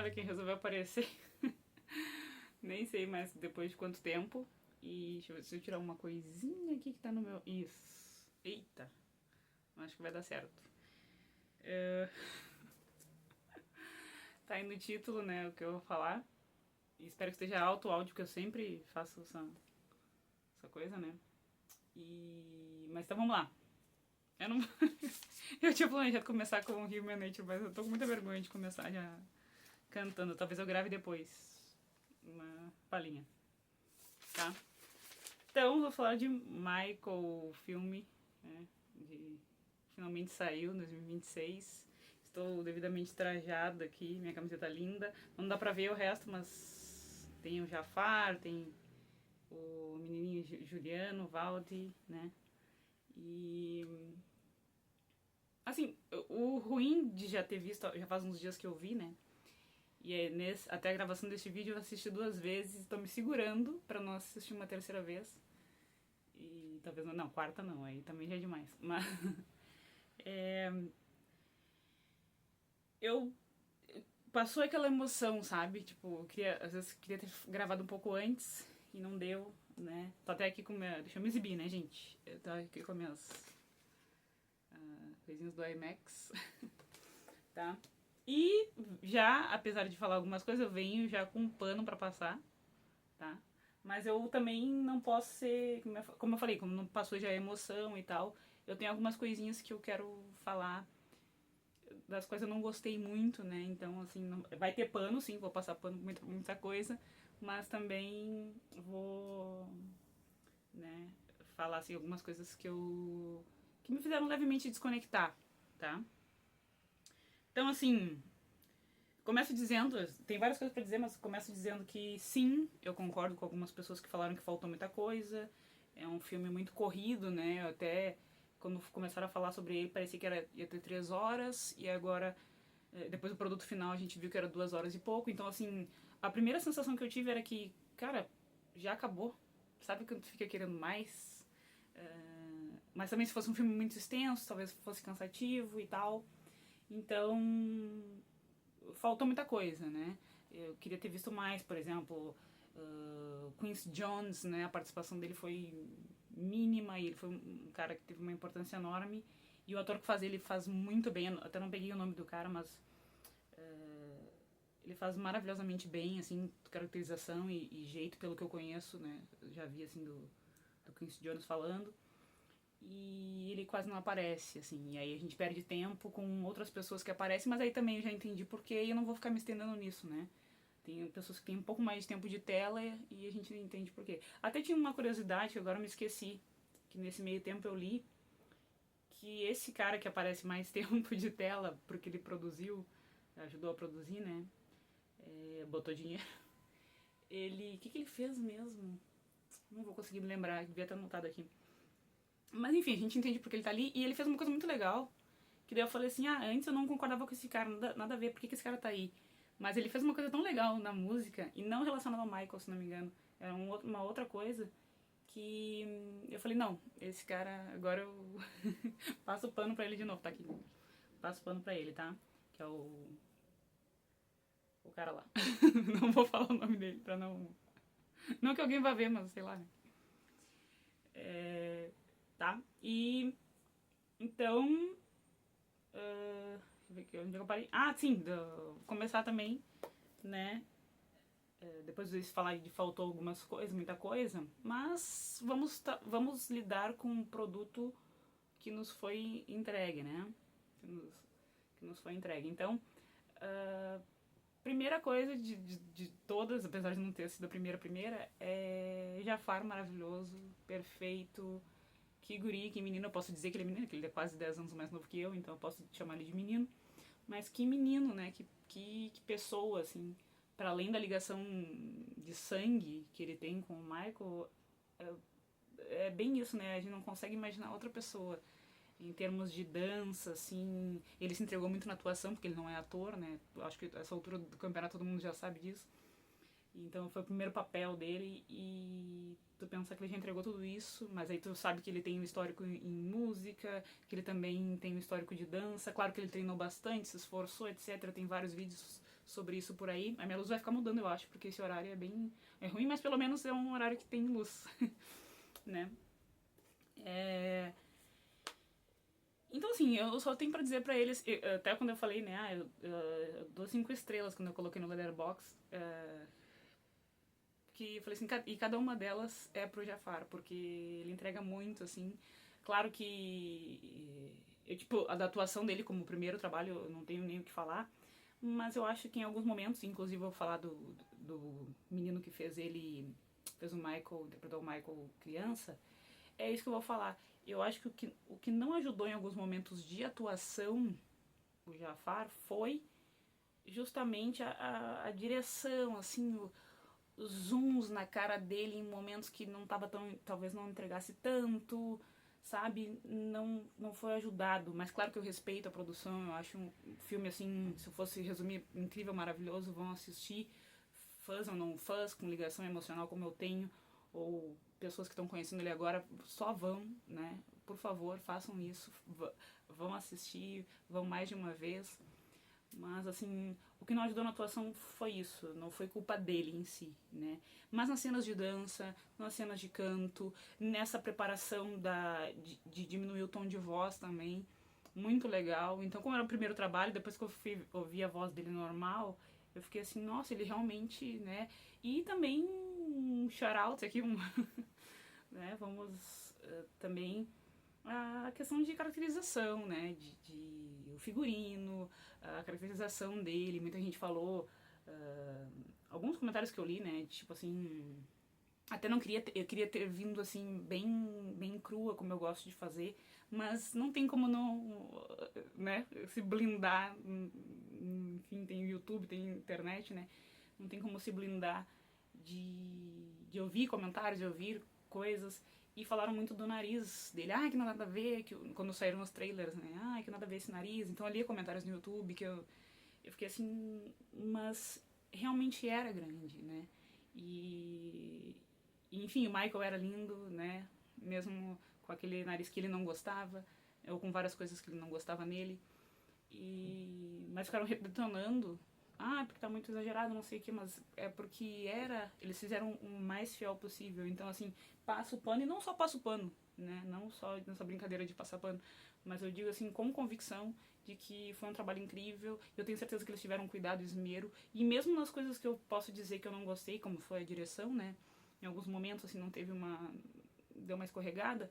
Olha quem resolveu aparecer. Nem sei mais depois de quanto tempo. E deixa eu ver se eu tirar uma coisinha aqui que tá no meu... Isso. Eita. Acho que vai dar certo. Tá aí no título, né, o que eu vou falar. E espero que esteja alto o áudio, porque eu sempre faço essa coisa, né. Mas então vamos lá. Eu não... eu tinha planejado começar com Human Nature, mas eu tô com muita vergonha de começar já cantando. Talvez eu grave depois uma palhinha, tá? Então, vou falar de Michael, o filme, né? Finalmente saiu em 2026. Estou devidamente trajada aqui, minha camiseta linda. Não dá pra ver o resto, mas tem o Jafar, tem o menininho Juliano, Valdi, né? E assim, o ruim de já ter visto, já faz uns dias que eu vi, né? E é até a gravação deste vídeo eu assisti 2 vezes e tô me segurando pra não assistir uma terceira vez. E talvez não, quarta não, aí também já é demais. Mas eu passou aquela emoção, sabe? Tipo, eu queria, às vezes queria ter gravado um pouco antes e não deu, né? Tô até aqui com minha, deixa eu me exibir, né, gente? Eu tô aqui com minhas coisinhas do IMAX, tá? E já, apesar de falar algumas coisas, eu venho já com um pano pra passar, tá? Mas eu também não posso ser, como eu falei, como não passou já a emoção e tal, eu tenho algumas coisinhas que eu quero falar, das coisas eu não gostei muito, né? Então, assim, vai ter pano, sim, vou passar pano por muita coisa, mas também vou, né, falar, assim, algumas coisas que me fizeram levemente desconectar, tá? Então, assim, começo dizendo, tem várias coisas pra dizer, mas começo dizendo que sim, eu concordo com algumas pessoas que falaram que faltou muita coisa. É um filme muito corrido, né? Até quando começaram a falar sobre ele, parecia que ia ter 3 horas, e agora, depois do produto final, a gente viu que era 2 horas e pouco. Então, assim, a primeira sensação que eu tive era que, cara, já acabou. Sabe quando tu fica querendo mais? Mas também se fosse um filme muito extenso, talvez fosse cansativo e tal. Então, faltou muita coisa, né? Eu queria ter visto mais, por exemplo, Quincy Jones, né? A participação dele foi mínima e ele foi um cara que teve uma importância enorme. E o ator que faz ele faz muito bem, até não peguei o nome do cara, mas ele faz maravilhosamente bem, assim, caracterização e jeito, pelo que eu conheço, né? Eu já vi, assim, do Quincy Jones falando. E ele quase não aparece, assim, e aí a gente perde tempo com outras pessoas que aparecem, mas aí também eu já entendi porquê e eu não vou ficar me estendendo nisso, né? Tem pessoas que têm um pouco mais de tempo de tela e a gente não entende porquê. Até tinha uma curiosidade que agora eu me esqueci, que nesse meio tempo eu li, que esse cara que aparece mais tempo de tela, porque ele produziu, ajudou a produzir, né? Botou dinheiro. O que ele fez mesmo? Não vou conseguir me lembrar, devia ter anotado aqui. Mas enfim, a gente entende porque ele tá ali. E ele fez uma coisa muito legal. Que daí eu falei assim, antes eu não concordava com esse cara, nada a ver, por que esse cara tá aí? Mas ele fez uma coisa tão legal na música, e não relacionada ao Michael, se não me engano. Era uma outra coisa que eu falei, não, esse cara, agora eu passo o pano pra ele de novo, tá aqui. Passo o pano pra ele, tá? Que é o cara lá. Não vou falar o nome dele pra não... Não que alguém vá ver, mas sei lá, né? Tá? E então, deixa eu ver aqui, onde eu parei. Ah, sim, começar também, né? Depois disso falar de faltou algumas coisas, muita coisa, mas vamos lidar com um produto que nos foi entregue, né? Que nos foi entregue. Então, primeira coisa de todas, apesar de não ter sido a primeira, é Jafar maravilhoso, perfeito. Que guri, que menino, eu posso dizer que ele é menino, que ele é quase 10 anos mais novo que eu, então eu posso chamar ele de menino. Mas que menino, né? Que pessoa, assim, para além da ligação de sangue que ele tem com o Michael, é bem isso, né? A gente não consegue imaginar outra pessoa. Em termos de dança, assim, ele se entregou muito na atuação, porque ele não é ator, né? Acho que a essa altura do campeonato todo mundo já sabe disso. Então foi o primeiro papel dele e tu pensa que ele já entregou tudo isso, mas aí tu sabe que ele tem um histórico em música, que ele também tem um histórico de dança. Claro que ele treinou bastante, se esforçou, etc. Tem vários vídeos sobre isso por aí. A minha luz vai ficar mudando, eu acho, porque esse horário é bem... é ruim, mas pelo menos é um horário que tem luz, né? Então, assim, eu só tenho pra dizer pra eles, até quando eu falei, né, eu dou 5 estrelas quando eu coloquei no Letterboxd, que eu falei assim, e cada uma delas é pro Jafar, porque ele entrega muito, assim. Claro que tipo, a da atuação dele como primeiro trabalho, eu não tenho nem o que falar, mas eu acho que em alguns momentos, inclusive eu vou falar do menino que fez o Michael, interpretou o Michael criança, é isso que eu vou falar. Eu acho que o que não ajudou em alguns momentos de atuação, o Jafar, foi justamente a direção, assim, os zooms na cara dele em momentos que não tava tão, talvez não entregasse tanto, sabe? Não foi ajudado, mas claro que eu respeito a produção, eu acho um filme assim, se eu fosse resumir, incrível, maravilhoso, vão assistir, fãs ou não fãs, com ligação emocional como eu tenho, ou pessoas que estão conhecendo ele agora, só vão, né? Por favor, façam isso, vão assistir, vão mais de uma vez. Mas, assim, o que não ajudou na atuação foi isso, não foi culpa dele em si, né? Mas nas cenas de dança, nas cenas de canto, nessa preparação de diminuir o tom de voz também, muito legal. Então, como era o primeiro trabalho, depois que eu ouvi a voz dele normal, eu fiquei assim, nossa, ele realmente, né? E também um shout-out aqui, né? Vamos também a questão de caracterização, né? O figurino, a caracterização dele. Muita gente falou, alguns comentários que eu li, né? Tipo assim, até não queria, eu queria ter vindo assim bem crua, como eu gosto de fazer, mas não tem como não, né? Se blindar. Enfim, tem o YouTube, tem a internet, né? Não tem como se blindar de ouvir comentários, de ouvir coisas. E falaram muito do nariz dele. Ah, que não nada a ver, que, quando saíram os trailers, né? Ah, que nada a ver esse nariz. Então eu li comentários no YouTube que eu fiquei assim, mas realmente era grande, né? Enfim, o Michael era lindo, né? Mesmo com aquele nariz que ele não gostava, ou com várias coisas que ele não gostava nele. Mas ficaram detonando. Ah, porque tá muito exagerado, não sei o que, mas é porque eles fizeram o mais fiel possível. Então, assim, passa o pano, e não só passa o pano, né? Não só nessa brincadeira de passar pano, mas eu digo assim, com convicção de que foi um trabalho incrível. Eu tenho certeza que eles tiveram cuidado e esmero. E mesmo nas coisas que eu posso dizer que eu não gostei, como foi a direção, né? Em alguns momentos, assim, não teve deu uma escorregada.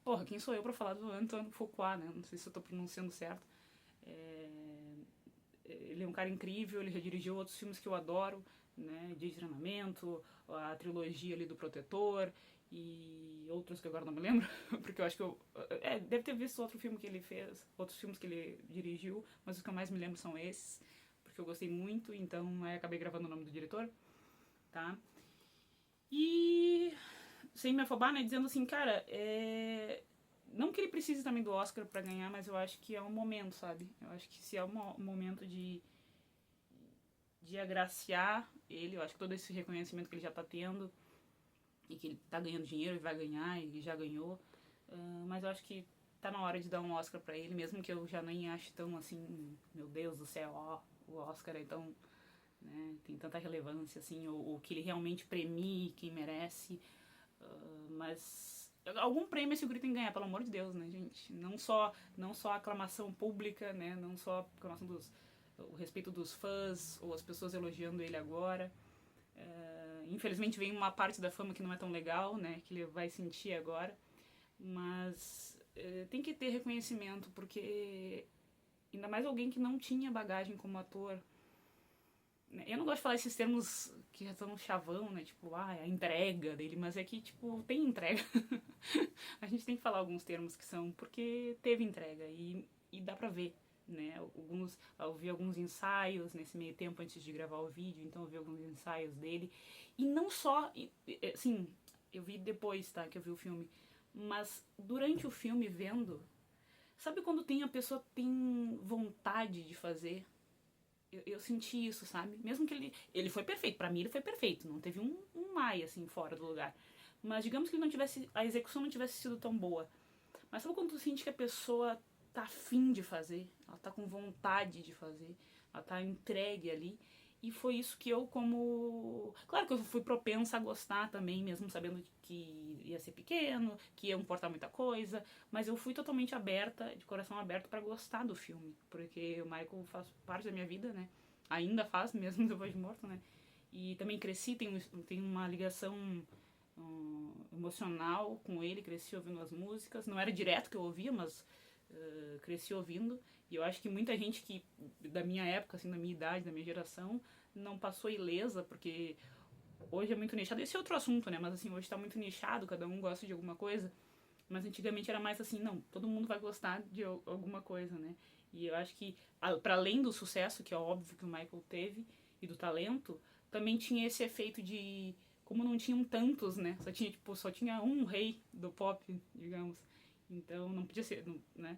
Porra, quem sou eu pra falar do Antoine Fuqua, né? Não sei se eu tô pronunciando certo. Ele é um cara incrível, ele já dirigiu outros filmes que eu adoro, né? De treinamento, a trilogia ali do Protetor e outros que agora não me lembro, porque eu acho que deve ter visto outro filme que ele fez, outros filmes que ele dirigiu, mas os que eu mais me lembro são esses, porque eu gostei muito, então aí acabei gravando o nome do diretor, tá? E sem me afobar, né, dizendo assim, cara, não que ele precise também do Oscar pra ganhar, mas eu acho que é um momento, sabe? Eu acho que se é um momento de agraciar ele, eu acho que todo esse reconhecimento que ele já tá tendo, e que ele tá ganhando dinheiro e vai ganhar, e já ganhou, mas eu acho que tá na hora de dar um Oscar pra ele, mesmo que eu já nem ache tão assim, meu Deus do céu, ó, o Oscar é tão, né, tem tanta relevância, assim, ou que ele realmente premie quem merece, mas algum prêmio esse guri tem que ganhar, pelo amor de Deus, né, gente? Não só a aclamação pública, né, não só a aclamação o respeito dos fãs, ou as pessoas elogiando ele agora. Infelizmente vem uma parte da fama que não é tão legal, né, que ele vai sentir agora, mas tem que ter reconhecimento, porque ainda mais alguém que não tinha bagagem como ator. Eu não gosto de falar esses termos que já estão chavão, né? Tipo, a entrega dele, mas é que, tipo, tem entrega. A gente tem que falar alguns termos que são, porque teve entrega e dá pra ver, né? Eu vi alguns ensaios nesse meio tempo antes de gravar o vídeo, então eu vi alguns ensaios dele. E não só, assim, eu vi depois, tá? Que eu vi o filme. Mas durante o filme, vendo, sabe quando a pessoa tem vontade de fazer? Eu senti isso, sabe? Mesmo que ele foi perfeito, pra mim ele foi perfeito, não teve um ai, assim, fora do lugar. Mas digamos que ele não tivesse, a execução não tivesse sido tão boa. Mas sabe quando tu sente que a pessoa tá afim de fazer? Ela tá com vontade de fazer? ela tá entregue ali. E foi isso que eu, como... Claro que eu fui propensa a gostar também, mesmo sabendo que ia ser pequeno, que ia importar muita coisa, mas eu fui totalmente aberta, de coração aberto, pra gostar do filme, porque o Michael faz parte da minha vida, né? Ainda faz, mesmo depois de morto, né? E também cresci, tenho uma ligação emocional com ele, cresci ouvindo as músicas. Não era direto que eu ouvia, mas cresci ouvindo. E eu acho que muita gente que da minha época, assim, da minha idade, da minha geração, não passou ilesa, porque hoje é muito nichado. Esse é outro assunto, né? Mas assim, hoje tá muito nichado, cada um gosta de alguma coisa. Mas antigamente era mais assim, não, todo mundo vai gostar de alguma coisa, né? E eu acho que, para além do sucesso, que é óbvio que o Michael teve, e do talento, também tinha esse efeito de, como não tinham tantos, né? Só tinha um rei do pop, digamos. Então não podia ser, né?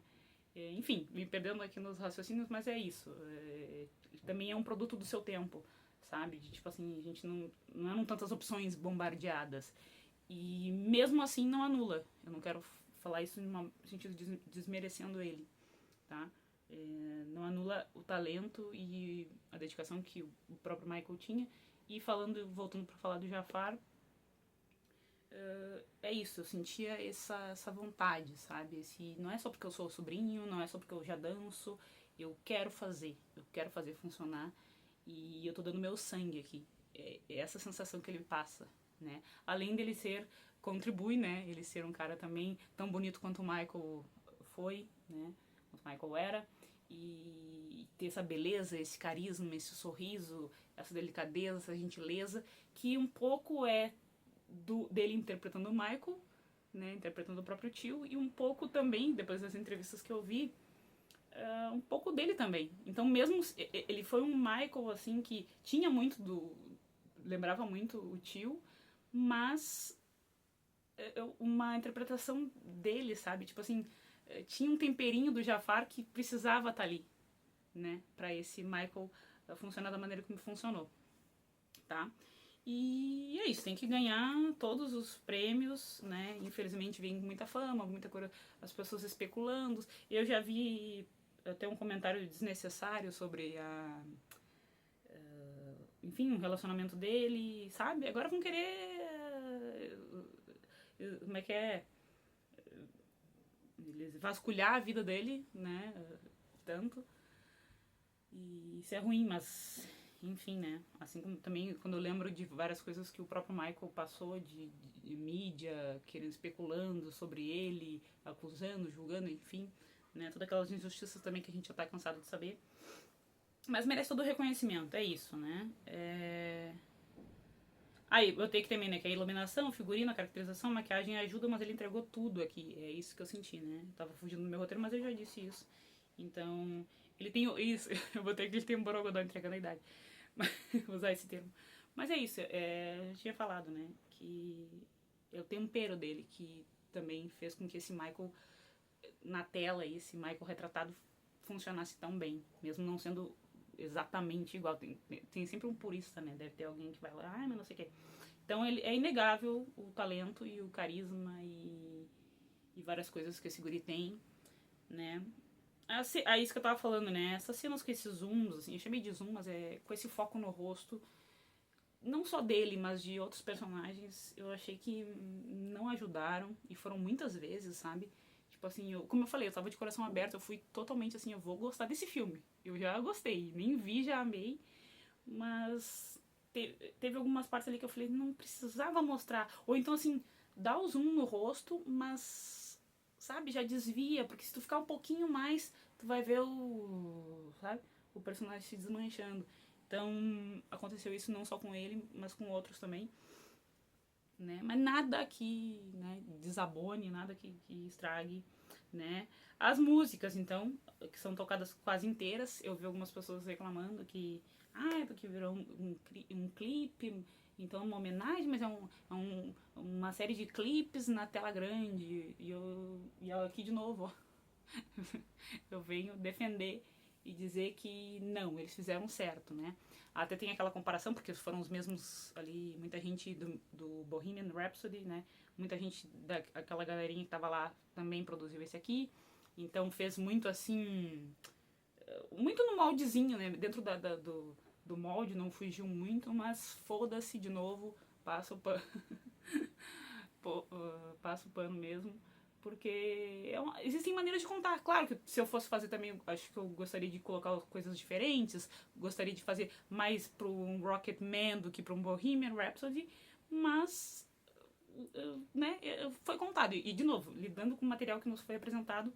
Enfim, me perdendo aqui nos raciocínios, mas é isso. Também é um produto do seu tempo, sabe? De, tipo assim, a gente não eram tantas opções bombardeadas. E mesmo assim não anula. Eu não quero falar isso no sentido de desmerecendo ele, tá? Não anula o talento e a dedicação que o próprio Michael tinha. E voltando para falar do Jafar, é isso, eu sentia essa vontade, sabe? Não é só porque eu sou sobrinho, não é só porque eu já danço, eu quero fazer funcionar e eu tô dando meu sangue aqui. É essa sensação que ele passa, né? Além dele contribui, né? Ele ser um cara também tão bonito quanto o Michael foi, né? Quanto o Michael era. E ter essa beleza, esse carisma, esse sorriso, essa delicadeza, essa gentileza, que um pouco dele interpretando o Michael, né, interpretando o próprio tio, e um pouco também, depois das entrevistas que eu vi, um pouco dele também. Então mesmo, ele foi um Michael, assim, que tinha muito lembrava muito o tio, mas uma interpretação dele, sabe? Tipo assim, tinha um temperinho do Jafar que precisava estar ali, né, pra esse Michael funcionar da maneira como funcionou, tá? E é isso, tem que ganhar todos os prêmios, né? Infelizmente vem muita fama, muita coisa, as pessoas especulando. Eu já vi até um comentário desnecessário sobre enfim, o relacionamento dele, sabe? Agora vão querer como é que é? Eles vasculhar a vida dele, né? Tanto. E isso é ruim, mas enfim, né? Assim como também quando eu lembro de várias coisas que o próprio Michael passou de mídia, querendo especulando sobre ele, acusando, julgando, enfim, né? Todas aquelas injustiças também que a gente já tá cansado de saber. Mas merece todo o reconhecimento, é isso, né? Aí, eu tenho que também, né? Que a iluminação, figurino, a caracterização, a maquiagem ajuda, mas ele entregou tudo aqui. É isso que eu senti, né? Eu tava fugindo do meu roteiro, mas eu já disse isso. Então, ele tem isso. Eu botei que ele tem um borogodó entregando a idade. Vou usar esse termo. Mas é isso, eu tinha falado, né? Que é o tempero dele que também fez com que esse Michael na tela, esse Michael retratado, funcionasse tão bem. Mesmo não sendo exatamente igual. Tem sempre um purista, né? Deve ter alguém que vai lá, mas não sei o quê. Então é inegável o talento e o carisma e várias coisas que esse guri tem, né? Isso que eu tava falando, né? Essas cenas com esses zooms, assim, eu chamei de zoom, mas é com esse foco no rosto, não só dele, mas de outros personagens, eu achei que não ajudaram, e foram muitas vezes, sabe? Tipo assim, como eu falei, eu tava de coração aberto, eu fui totalmente assim, eu vou gostar desse filme. Eu já gostei, nem vi, já amei, mas teve algumas partes ali que eu falei, não precisava mostrar. Ou então, assim, dá o zoom no rosto, mas, sabe, já desvia, porque se tu ficar um pouquinho mais, tu vai ver sabe, o personagem se desmanchando. Então, aconteceu isso não só com ele, mas com outros também, né? Mas nada que, né, desabone, nada que estrague, né? As músicas, então, que são tocadas quase inteiras, eu vi algumas pessoas reclamando que, é porque virou um clipe, então é uma homenagem, mas uma série de clipes na tela grande, e eu aqui de novo, ó, eu venho defender e dizer que não, eles fizeram certo, né? Até tem aquela comparação, porque foram os mesmos ali, muita gente do Bohemian Rhapsody, né? Muita gente daquela galerinha que tava lá também produziu esse aqui. Então fez muito assim, muito no moldezinho, né? Dentro do molde, não fugiu muito, mas foda-se de novo, passa o pano, passa o pano mesmo. Porque existem maneiras de contar. Claro que se eu fosse fazer também, acho que eu gostaria de colocar coisas diferentes, gostaria de fazer mais para um Rocketman do que para um Bohemian Rhapsody, mas né, foi contado. E, de novo, lidando com o material que nos foi apresentado,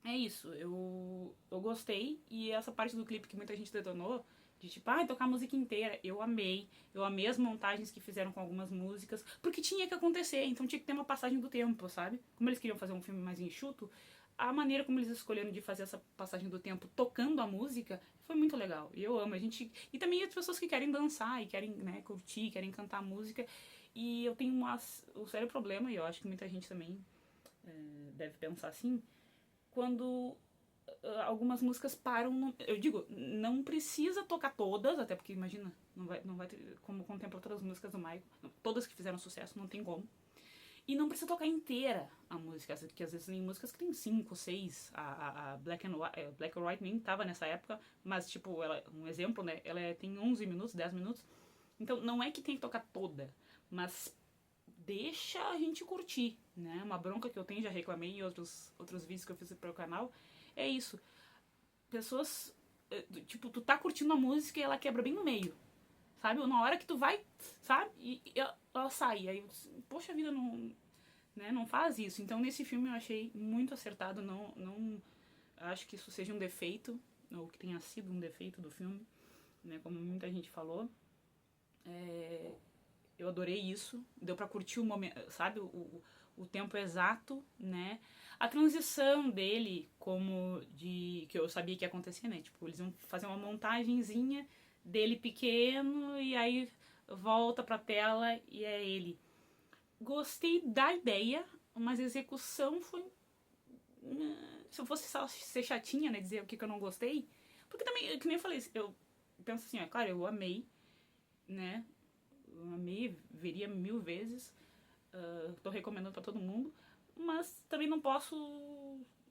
é isso. Eu gostei, e essa parte do clipe que muita gente detonou, de tipo, tocar a música inteira, eu amei. Eu amei as montagens que fizeram com algumas músicas, porque tinha que acontecer, então tinha que ter uma passagem do tempo, sabe? Como eles queriam fazer um filme mais enxuto, a maneira como eles escolheram de fazer essa passagem do tempo tocando a música foi muito legal. E eu amo. E também as pessoas que querem dançar e querem, né, curtir, querem cantar a música. E eu tenho um sério problema, e eu acho que muita gente também deve pensar assim, quando algumas músicas param. Eu digo, não precisa tocar todas, até porque imagina, não vai ter como contemplar outras músicas do Michael, todas que fizeram sucesso, não tem como. E não precisa tocar inteira a música, porque às vezes tem músicas que tem 5, 6. A Black and White, Black and White nem tava nessa época, mas tipo, um exemplo, né? Ela tem 11 minutos, 10 minutos. Então não é que tem que tocar toda, mas deixa a gente curtir, né? Uma bronca que eu tenho, já reclamei em outros vídeos que eu fiz pro canal, é isso. Pessoas, tipo, tu tá curtindo a música e ela quebra bem no meio, sabe? Na hora que tu vai, sabe? E ela sai. Aí, poxa vida, não faz isso. Então, nesse filme eu achei muito acertado. Não acho que isso seja um defeito, ou que tenha sido um defeito do filme, né? Como muita gente falou. Eu adorei isso. Deu pra curtir o momento, sabe? O tempo exato, né? A transição dele, que eu sabia que ia acontecer, né? Tipo, eles iam fazer uma montagenzinha dele pequeno e aí volta pra tela e é ele. Gostei da ideia, mas a execução foi. Se eu fosse só ser chatinha, né? Dizer o que eu não gostei. Porque também, que nem eu falei, eu penso assim, claro, eu amei, né? Eu amei, veria 1000 vezes. Tô recomendando pra todo mundo. Mas também não posso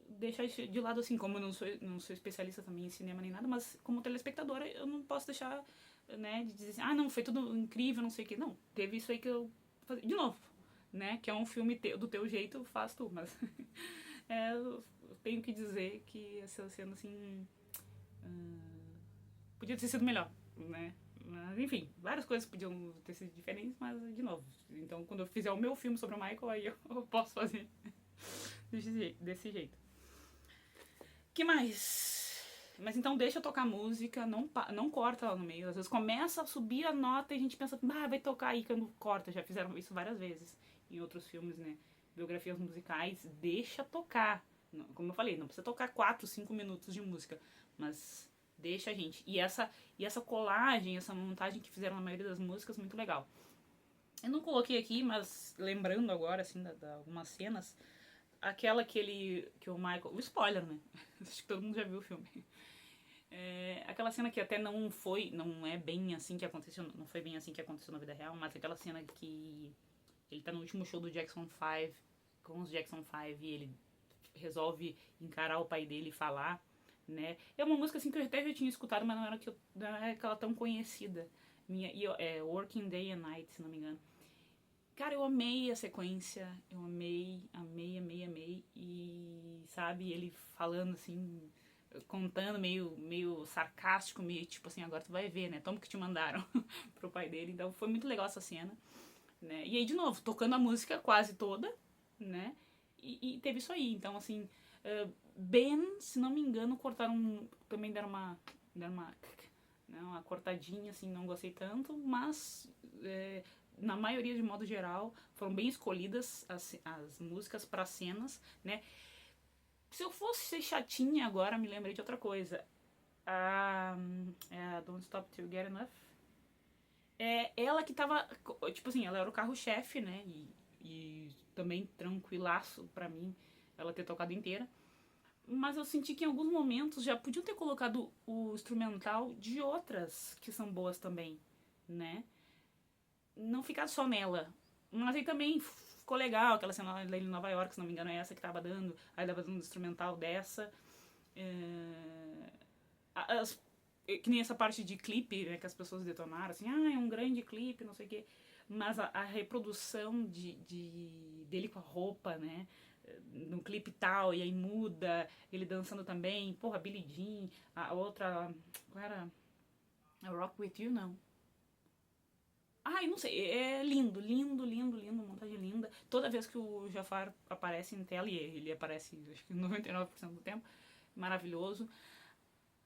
deixar de lado, assim, como eu não sou especialista também em cinema nem nada, mas como telespectadora eu não posso deixar, né, de dizer assim, não, foi tudo incrível, não sei o que. Não, teve isso aí que eu... De novo, né, que é um filme do teu jeito, faz tu, mas eu tenho que dizer que essa cena, assim, podia ter sido melhor, né. Mas, enfim, várias coisas podiam ter sido diferentes, mas, de novo, então quando eu fizer o meu filme sobre o Michael, aí eu posso fazer desse jeito. Que mais? Mas então deixa eu tocar música, não corta lá no meio. Às vezes começa a subir a nota e a gente pensa, vai tocar aí quando corta. Já fizeram isso várias vezes em outros filmes, né? Biografias musicais, deixa tocar. Como eu falei, não precisa tocar 4, 5 minutos de música, mas deixa a gente. E essa colagem, essa montagem que fizeram na maioria das músicas, muito legal. Eu não coloquei aqui, mas lembrando agora, assim, algumas cenas, aquela que o Michael... O spoiler, né? Acho que todo mundo já viu o filme. Aquela cena que até não é bem assim que aconteceu, não foi bem assim que aconteceu na vida real, mas aquela cena que ele tá no último show do Jackson 5, com os Jackson 5, e ele resolve encarar o pai dele e falar, né? É uma música assim que eu até já tinha escutado, mas não era aquela tão conhecida. Working Day and Night, se não me engano. Cara, eu amei a sequência, eu amei. E, sabe, ele falando assim, contando meio sarcástico, meio tipo assim, agora tu vai ver, né? Toma que te mandaram pro pai dele. Então foi muito legal essa cena, né? E aí, de novo, tocando a música quase toda, né? E teve isso aí. Então, assim, Ben, se não me engano, também deram uma cortadinha, assim, não gostei tanto, mas na maioria, de modo geral, foram bem escolhidas as músicas para cenas, né? Se eu fosse ser chatinha agora, me lembrei de outra coisa. A Don't Stop Till You Get Enough. Ela que tava, tipo assim, ela era o carro-chefe, né? E também tranquilaço pra mim ela ter tocado inteira. Mas eu senti que em alguns momentos já podiam ter colocado o instrumental de outras que são boas também, né? Não ficar só nela. Mas aí também ficou legal aquela cena em Nova York, se não me engano é essa que tava dando. Aí tava dando um instrumental dessa. as, que nem essa parte de clipe, né, que as pessoas detonaram, assim, é um grande clipe, não sei o quê. Mas a reprodução dele com a roupa, né, no clipe tal, e aí muda, ele dançando também, porra, Billie Jean, a outra, qual era? A Rock With You, não. Ai, não sei, é lindo, lindo, lindo, lindo, montagem linda. Toda vez que o Jafar aparece em tela, e ele aparece, acho que 99% do tempo, maravilhoso.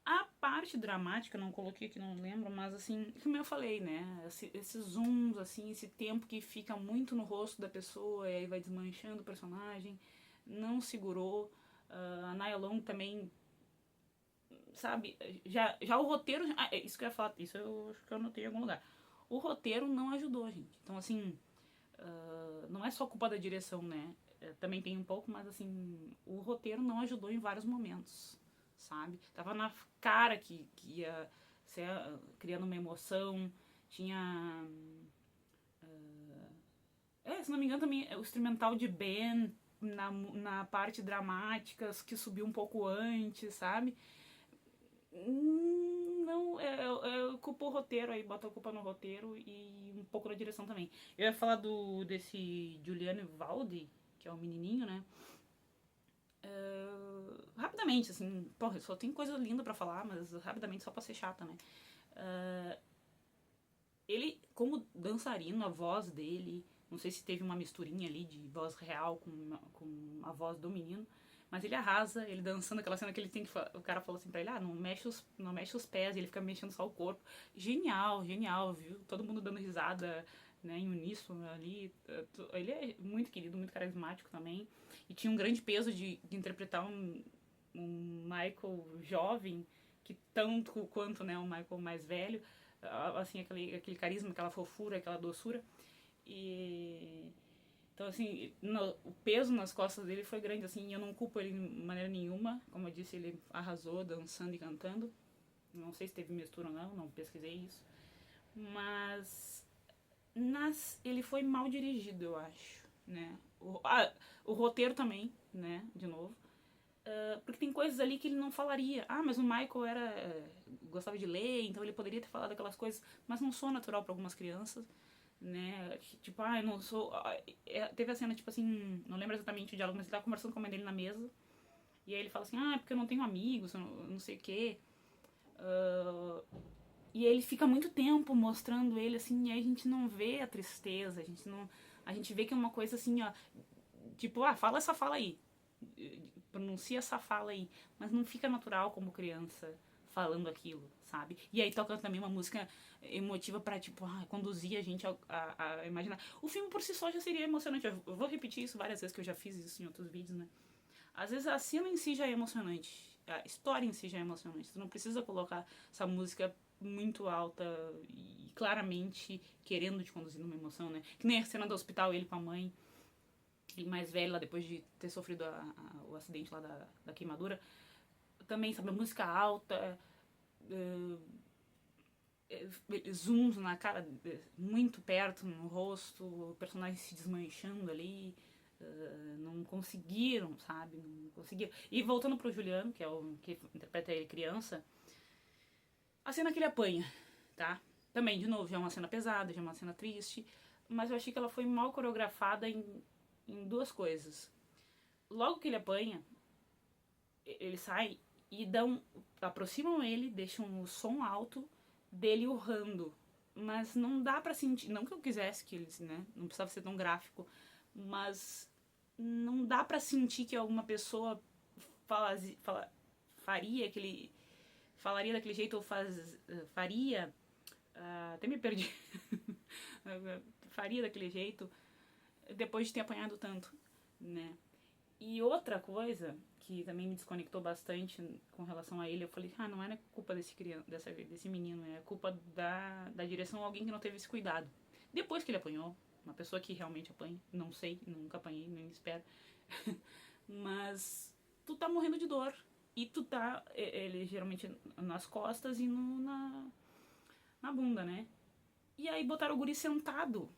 A parte dramática, não coloquei aqui, não lembro, mas assim, como eu falei, né? Esses zooms, assim, esse tempo que fica muito no rosto da pessoa e aí vai desmanchando o personagem, não segurou. A Nia Long também, sabe? Já o roteiro. É isso que eu ia falar, isso eu acho que eu anotei em algum lugar. O roteiro não ajudou, gente. Então, assim, não é só culpa da direção, né? Também tem um pouco, mas assim, o roteiro não ajudou em vários momentos, sabe? Tava na cara que ia ser, criando uma emoção, tinha. Se não me engano, também o instrumental de Ben na parte dramática, que subiu um pouco antes, sabe? Não, culpa o roteiro aí, bota a culpa no roteiro e um pouco na direção também. Eu ia falar desse Giuliano Valdi, que é o menininho, né? Rapidamente, assim, porra, só tem coisa linda pra falar, mas rapidamente só pra ser chata, né? Ele, como dançarino, a voz dele, não sei se teve uma misturinha ali de voz real com a voz do menino, mas ele arrasa, ele dançando aquela cena que ele tem que. O cara falou assim pra ele: não mexe os pés, e ele fica mexendo só o corpo. Genial, genial, viu? Todo mundo dando risada, né, em uníssono ali. Ele é muito querido, muito carismático também. E tinha um grande peso de interpretar um Michael jovem, que tanto quanto, né, o Michael mais velho, assim, aquele carisma, aquela fofura, aquela doçura. E então, assim, o peso nas costas dele foi grande, assim, eu não culpo ele de maneira nenhuma. Como eu disse, ele arrasou dançando e cantando. Não sei se teve mistura ou não pesquisei isso. Mas ele foi mal dirigido, eu acho, né? O roteiro também, né, de novo. Porque tem coisas ali que ele não falaria. Mas o Michael gostava de ler, então ele poderia ter falado aquelas coisas, mas não sou natural para algumas crianças, né? Tipo, eu não sou. Teve a cena, tipo assim, não lembro exatamente o diálogo, mas ele tava conversando com a mãe dele na mesa. E aí ele fala assim: é porque eu não tenho amigos, eu não sei o quê. E aí ele fica muito tempo mostrando ele assim, e aí a gente não vê a tristeza, a gente vê que é uma coisa assim, ó, tipo, fala essa fala aí, pronuncia essa fala aí, mas não fica natural como criança falando aquilo, sabe? E aí toca também uma música emotiva pra, tipo, conduzir a gente a imaginar. O filme por si só já seria emocionante. Eu vou repetir isso várias vezes, que eu já fiz isso em outros vídeos, né? Às vezes a cena em si já é emocionante, a história em si já é emocionante. Tu não precisa colocar essa música muito alta e claramente querendo te conduzir numa emoção, né? Que nem a cena do hospital, ele com a mãe, ele mais velho lá depois de ter sofrido o acidente lá da queimadura. Também, sabe, a música alta, zooms na cara, muito perto no rosto, o personagem se desmanchando ali. Não conseguiram, sabe? Não conseguiram. E voltando pro Juliano, que é o que interpreta ele criança, a cena que ele apanha, tá? Também, de novo, já é uma cena pesada, já é uma cena triste, mas eu achei que ela foi mal coreografada em duas coisas. Logo que ele apanha, ele sai e aproximam ele, deixam o som alto dele urrando. Mas não dá pra sentir, não que eu quisesse que eles, né, não precisava ser tão gráfico, mas não dá pra sentir que alguma pessoa faria aquele, falaria daquele jeito ou faria, até me perdi, faria daquele jeito depois de ter apanhado tanto, né? E outra coisa que também me desconectou bastante com relação a ele, eu falei, não é culpa desse menino, é culpa da direção, alguém que não teve esse cuidado. Depois que ele apanhou, uma pessoa que realmente apanha, não sei, nunca apanhei, nem espero, mas tu tá morrendo de dor. E tu tá, ele geralmente nas costas e na bunda, né? E aí botaram o guri sentado.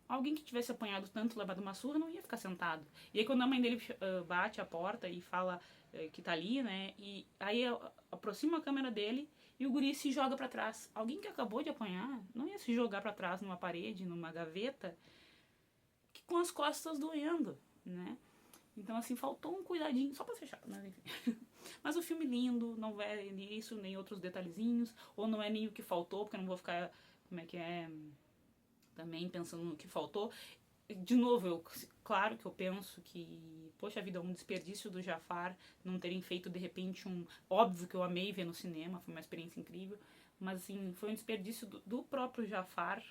alguém que tivesse apanhado tanto, levado uma surra, não ia ficar sentado. E aí quando a mãe dele bate a porta e fala que tá ali, né? E aí aproxima a câmera dele e o guri se joga pra trás. Alguém que acabou de apanhar não ia se jogar pra trás numa parede, numa gaveta, com as costas doendo, né? Então, assim, faltou um cuidadinho, só pra fechar, mas enfim. Mas o filme lindo, não é isso, nem outros detalhezinhos, ou não é nem o que faltou, porque eu não vou ficar, como é que é, também pensando no que faltou. De novo, claro que eu penso que, poxa vida, um desperdício do Jafar não terem feito, de repente, Óbvio que eu amei ver no cinema, foi uma experiência incrível, mas, assim, foi um desperdício do próprio Jafar,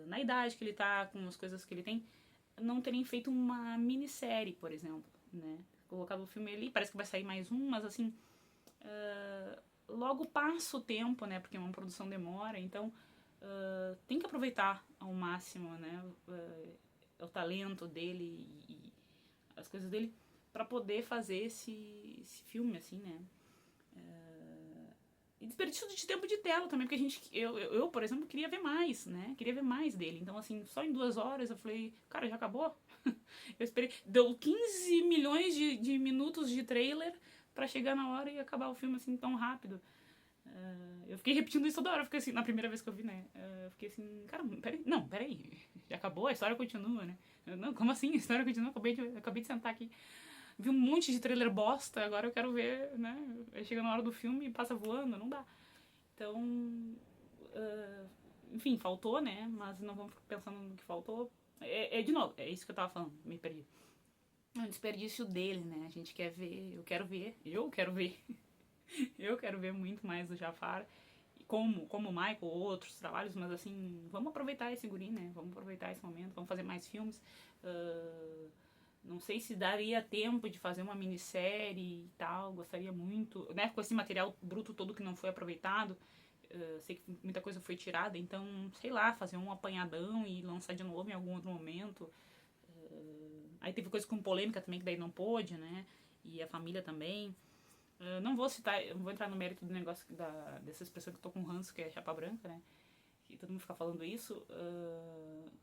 na idade que ele tá, com as coisas que ele tem, não terem feito uma minissérie, por exemplo, né? Colocado o filme ali, parece que vai sair mais um, mas assim, logo passa o tempo, né? Porque uma produção demora, então tem que aproveitar ao máximo, né? O talento dele e as coisas dele para poder fazer esse filme, assim, né? E desperdício de tempo de tela também, porque eu, por exemplo, queria ver mais, né? Queria ver mais dele. Então, assim, só em 2 horas eu falei, cara, já acabou? Eu esperei. Deu 15 milhões de minutos de trailer pra chegar na hora e acabar o filme assim tão rápido. Eu fiquei repetindo isso toda hora, eu fiquei assim, na primeira vez que eu vi, né? Eu fiquei assim, cara, peraí, não, peraí, já acabou, a história continua, né? Não, como assim? A história continua? Acabei de sentar aqui. Vi um monte de trailer bosta, agora eu quero ver, né? Aí chega na hora do filme e passa voando, não dá. Então, enfim, faltou, né? Mas não vamos ficar pensando no que faltou. De novo, é isso que eu tava falando, me perdi. É um desperdício dele, né? A gente quer ver, eu quero ver. Eu quero ver muito mais do Jafar, como o Michael, outros trabalhos, mas assim, vamos aproveitar esse guri, né? Vamos aproveitar esse momento, vamos fazer mais filmes. Não sei se daria tempo de fazer uma minissérie e tal, gostaria muito, né? Com esse material bruto todo que não foi aproveitado. Sei que muita coisa foi tirada, então, sei lá, fazer um apanhadão e lançar de novo em algum outro momento. Aí teve coisa com polêmica também, que daí não pôde, né? E a família também. Não vou citar, não vou entrar no mérito do negócio dessa expressão que eu tô com ranço, que é chapa branca, né? Que todo mundo fica falando isso.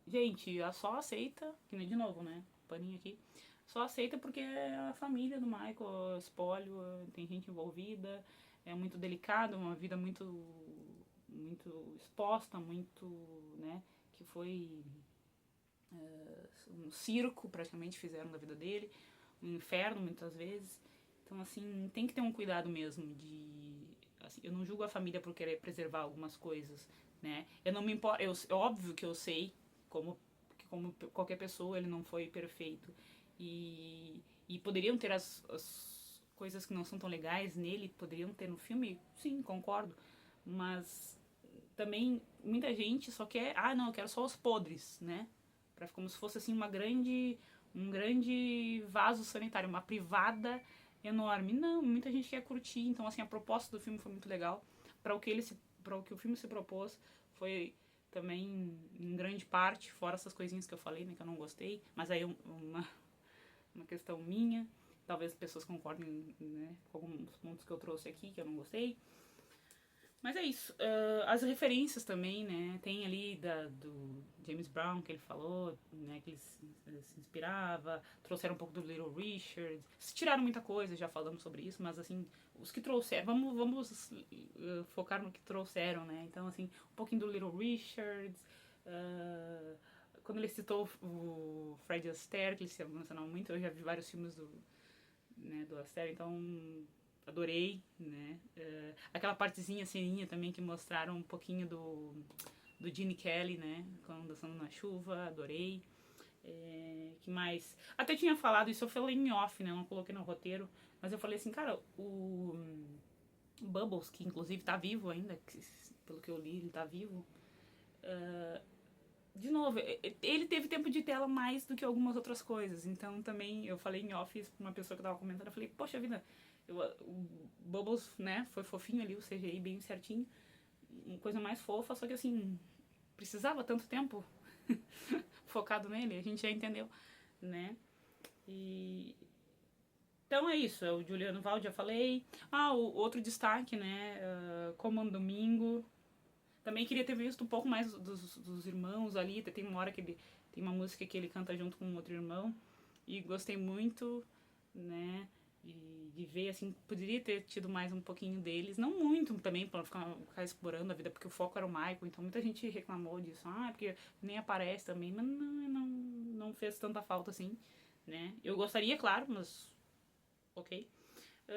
Gente, só aceita, que nem de novo, né? Paninho aqui. Só aceita porque é a família do Michael, espólio, tem gente envolvida, é muito delicado, uma vida muito exposta, muito, né? Que foi um circo, praticamente, fizeram da vida dele, um inferno, muitas vezes. Então, assim, tem que ter um cuidado mesmo de... Assim, eu não julgo a família por querer preservar algumas coisas, né? Eu não me importo... óbvio que eu sei, como qualquer pessoa, ele não foi perfeito. E poderiam ter as coisas que não são tão legais nele, poderiam ter no filme, sim, concordo. Mas também muita gente só quer... Ah, não, eu quero só os podres, né? Como se fosse assim um grande vaso sanitário, uma privada enorme. Não, muita gente quer curtir, então assim a proposta do filme foi muito legal. Para o que o filme se propôs foi também em grande parte, fora essas coisinhas que eu falei, né, que eu não gostei, mas aí uma questão minha. Talvez as pessoas concordem, né, com alguns pontos que eu trouxe aqui que eu não gostei. Mas é isso. As referências também, né? Tem ali do James Brown que ele falou, né? Que ele se inspirava. Trouxeram um pouco do Little Richard. Tiraram muita coisa, já falamos sobre isso, mas assim, os que trouxeram. Vamos focar no que trouxeram, né? Então, assim, um pouquinho do Little Richard. Quando ele citou o Fred Astaire, que ele se emocionou muito, eu já vi vários filmes do Astaire, então adorei, né? Aquela partezinha, ceninha também que mostraram um pouquinho do Gene Kelly, né? Dançando na chuva, adorei. Que mais? Até tinha falado isso, eu falei em off, né? Eu não coloquei no roteiro, mas eu falei assim, cara, o Bubbles, que inclusive tá vivo ainda, pelo que eu li, ele tá vivo. De novo, ele teve tempo de tela mais do que algumas outras coisas. Então também eu falei em off pra uma pessoa que tava comentando, eu falei, poxa vida, o Bubbles, né, foi fofinho ali, o CGI bem certinho, uma coisa mais fofa, só que assim, precisava tanto tempo focado nele, a gente já entendeu, né? E então é isso, é o Juliano Valde, já falei. O outro destaque, né, Comando Domingo, Também queria ter visto um pouco mais dos irmãos ali. Tem uma hora que ele tem uma música que ele canta junto com outro irmão. E gostei muito, né? De ver, assim, poderia ter tido mais um pouquinho deles. Não muito também, pra ficar explorando a vida, porque o foco era o Michael. Então muita gente reclamou disso. Ah, porque nem aparece também. Mas não fez tanta falta assim, né? Eu gostaria, claro, mas ok.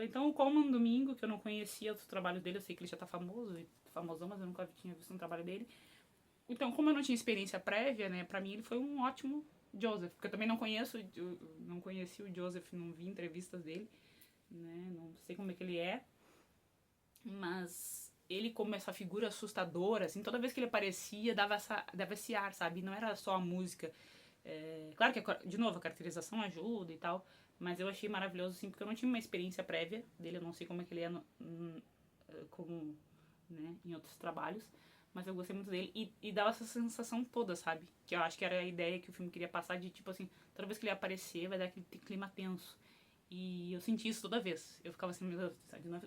Então o Coleman Domingo, que eu não conhecia os trabalhos dele, eu sei que ele já tá famoso, famosão, mas eu nunca tinha visto um trabalho dele. Então, como eu não tinha experiência prévia, né, pra mim ele foi um ótimo Joseph, porque eu também não conheci o Joseph, não vi entrevistas dele, né, não sei como é que ele é, mas ele como essa figura assustadora, assim, toda vez que ele aparecia, dava esse ar, sabe, não era só a música. Claro que, de novo, a caracterização ajuda e tal, mas eu achei maravilhoso, assim, porque eu não tinha uma experiência prévia dele, eu não sei como é que ele é como, né, em outros trabalhos, mas eu gostei muito dele e dava essa sensação toda, sabe? Que eu acho que era a ideia que o filme queria passar de, tipo assim, toda vez que ele ia aparecer, vai dar aquele clima tenso. E eu senti isso toda vez. Eu ficava assim, meu Deus,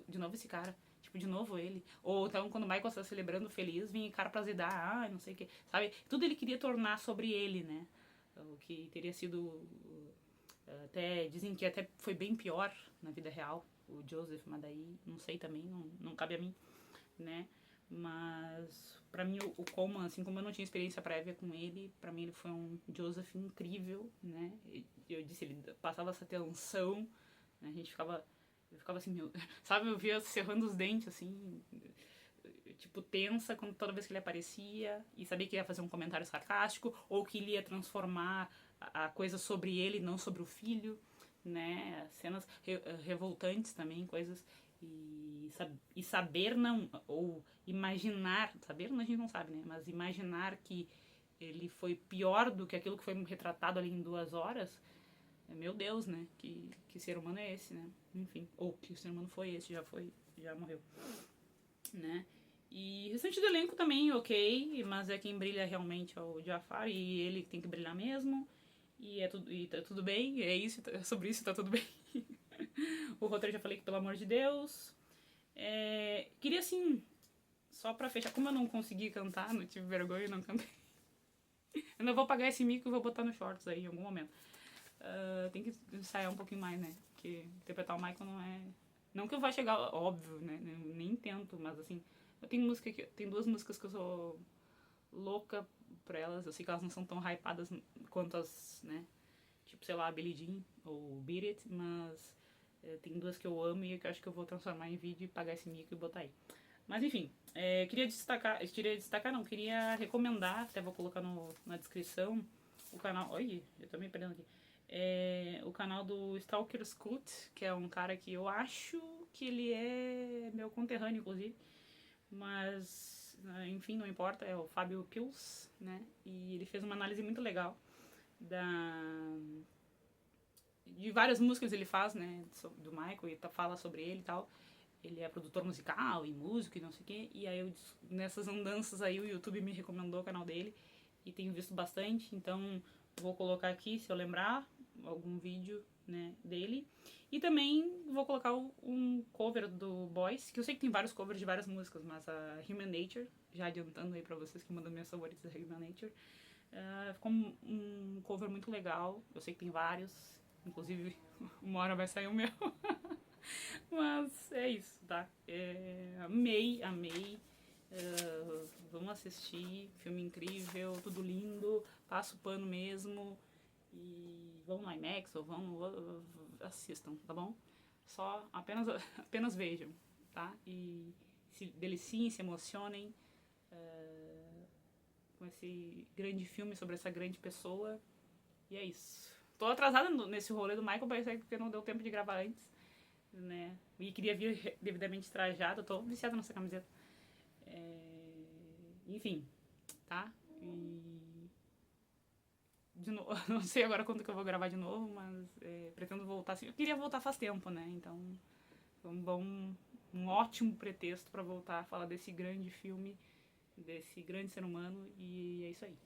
de novo esse cara. Tipo, de novo ele. Ou então, quando o Michael estava celebrando feliz, vinha cara pra zedar, não sei o que, sabe? Tudo ele queria tornar sobre ele, né? O que teria sido... Até dizem que até foi bem pior na vida real, o Joseph, mas daí não sei também, não cabe a mim, né? Mas pra mim o Coleman, assim como eu não tinha experiência prévia com ele, pra mim ele foi um Joseph incrível, né? Eu disse, ele passava essa tensão, né? Eu ficava assim, meu, sabe, eu via cerrando os dentes, assim, tipo, tensa quando toda vez que ele aparecia e sabia que ia fazer um comentário sarcástico ou que ele ia transformar a coisa sobre ele, não sobre o filho, né? Cenas revoltantes também, coisas e saber não, ou imaginar, saber a gente não sabe, né? Mas imaginar que ele foi pior do que aquilo que foi retratado ali em 2 horas, meu Deus, né? Que ser humano é esse, né? Enfim, ou que ser humano foi esse, já morreu, né? E o restante do elenco também, ok, mas é quem brilha realmente é o Jafar e ele tem que brilhar mesmo. E tá tudo bem, é isso, é sobre isso, tá tudo bem. O roteiro já falei que, pelo amor de Deus. Queria, assim, só pra fechar, como eu não consegui cantar, não tive vergonha, não cantei. Eu não vou pagar esse mico e vou botar no shorts aí em algum momento. Tem que ensaiar um pouquinho mais, né? Porque interpretar o Michael não é... Não que eu vá chegar, óbvio, né? Eu nem tento, mas assim... Tem 2 músicas que eu sou louca por elas. Eu sei que elas não são tão hypadas quanto as, né? Tipo, sei lá, a Billie Jean ou Beat It, mas tem 2 que eu amo e que eu acho que eu vou transformar em vídeo e pagar esse mico e botar aí. Mas enfim, queria recomendar, até vou colocar na descrição, o canal, oi, eu tô me perdendo aqui, o canal do Stalker Scoot, que é um cara que eu acho que ele é meu conterrâneo, inclusive, mas enfim, não importa, é o Fábio Pils, né, e ele fez uma análise muito legal de várias músicas ele faz, né, do Michael, e fala sobre ele e tal. Ele é produtor musical e músico e não sei o quê. E aí, nessas andanças aí, o YouTube me recomendou o canal dele. E tenho visto bastante. Então, vou colocar aqui, se eu lembrar, algum vídeo, né, dele. E também vou colocar um cover do Boys, que eu sei que tem vários covers de várias músicas, mas a Human Nature, já adiantando aí pra vocês que mandam minhas favoritas da Human Nature, ficou um cover muito legal. Eu sei que tem vários, inclusive uma hora vai sair o meu. Mas é isso, tá? Amei. Vamos assistir, filme incrível, tudo lindo, passa o pano mesmo. E vão no IMAX ou assistam, tá bom? Só apenas vejam, tá? E se deliciem, se emocionem com esse grande filme sobre essa grande pessoa. E é isso. Tô atrasada nesse rolê do Michael, parece porque não deu tempo de gravar antes, né? E queria vir devidamente trajada, tô viciada nessa camiseta. Enfim, tá? E não sei agora quando que eu vou gravar de novo, mas pretendo voltar assim. Eu queria voltar faz tempo, né? Então, foi um ótimo pretexto pra voltar a falar desse grande filme, desse grande ser humano, e é isso aí.